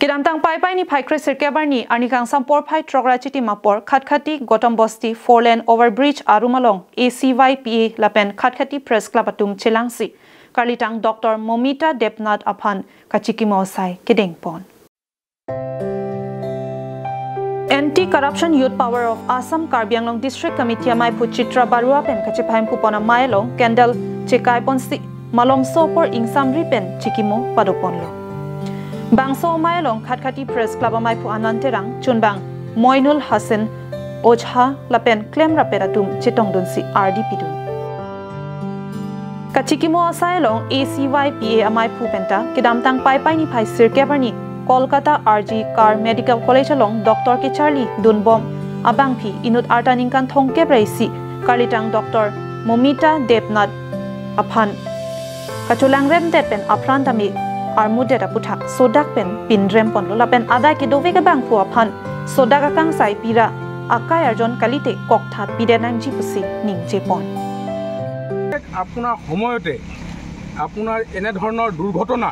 Kidamtang pai ni phai kresir kebarni anikang sampor phai trograchiti mapor Khatkhati Gotam Bosti 4-lane overbridge arumalong ACYPA lapen Khatkhati press club atum chelangsi Karlitang Dr. Moumita Debnath aphan kachekimo sai kedengpon. Anti-Corruption Youth Power of Assam Karbi Anglong District Committee amai pu Chitra Barua pen kachephaim pu pona mailong candle chekai ponsi malom sopor ingsamri pen chikimo padoponlo. Bangso mailong Khatkhati press club amai pu ananterang chunbang Moinul Hasan Ojha lapen claim raperatum chitongdunsi RDP dun. Kachekimo asailong ACYPA amai pu penta kidamtang pai ni phai sirkebarni Kolkata RG Car Medical College along Dr. K. Charlie Dunbom Abangphi Inut Artaningkan Thongke Braisi Karlitang Dr. Moumita Debnath aphan Kachulangrem pen aphan tami armude raputhak sodak pen pinrem pon lola pen ada ke dove ke bang pu aphan sodak akang sai pira akai arjon kalite kokthat pidenang jipusi ningje pon আপোনাৰ সময়তে আপোনাৰ এনে ধৰণৰ দুৰ্ঘটনা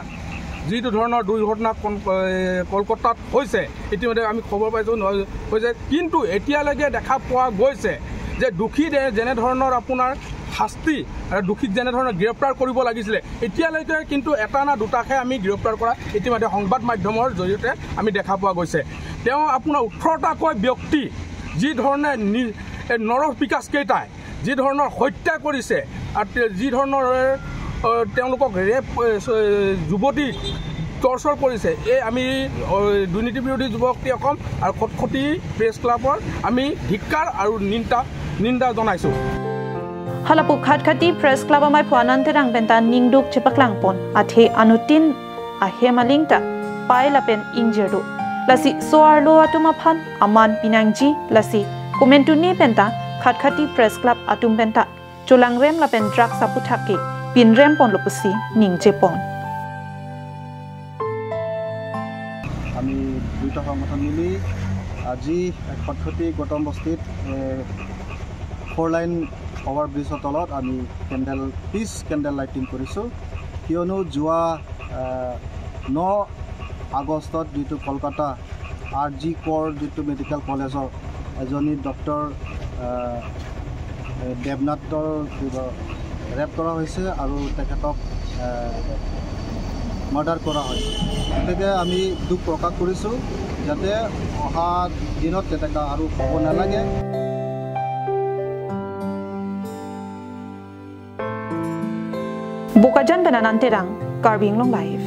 যিটো ধৰণৰ দুৰ্ঘটনা কলকাতাত হৈছে ইতিমধ্যে আমি খবৰ পাইছো হৈছে কিন্তু এতিয়ালৈকে দেখা পোৱা গৈছে যে দুখী যেনে ধৰণৰ আপোনাৰ শাস্তি আৰু দুখীক যেনে ধৰণৰ গ্ৰেপ্তাৰ কৰিব লাগিছিল এতিয়ালৈকে কিন্তু এটা না দুটাকে আমি গ্ৰেপ্তাৰ কৰা ইতিমধ্যে সংবাদ মাধ্যমৰ জৰিয়তে আমি দেখা পোৱা গৈছে তেওঁ আপোনাৰ 18টাকৈ ব্যক্তি যি ধৰণে নৰহ বিকাশ কেইটাই যি ধৰণৰ হত্যা কৰিছে আৰু যি ধৰণৰ তেওঁলোকক ৰেপ যুৱতী টৰ্চাৰ কৰিছে এই আমি দুৰ্নীতি বিৰোধী যুৱশক্তি অসম আৰু খটখটি প্ৰেছ ক্লাবৰ আমি ধিক্কাৰ আৰু নিন্দা জনাইছো Halapu Khatkhati press club amai phuananterang benta ningduk chepaklang pon athe anutin ahe malingta pai lapen injured lasi soarlo atuma phan aman pinangji lasi komentuni penta Khatkhati press club atum benta cholangrem lapen drug saputhake pinrem pon lopusi ningje pon আমি দুইটা সংগঠন মিলি আজি Khatkhati Gotam Bostit 4-line overbridge তলত আমি piece candle lighting কৰিছোঁ কিয়নো যোৱা 9 আগষ্টত যিটো কলকাতা RG কৰ যিটো মেডিকেল কলেজৰ এজনী ডক্টৰ দেবনাথৰ ৰেপ কৰা হৈছে আৰু তেখেতক মাৰ্ডাৰ কৰা হৈছে গতিকে আমি দুখ প্ৰকাশ কৰিছোঁ যাতে অহা দিনত তেনেকুৱা আৰু হ'ব নালাগে Bukajan Benananterang Karbi Anglong Live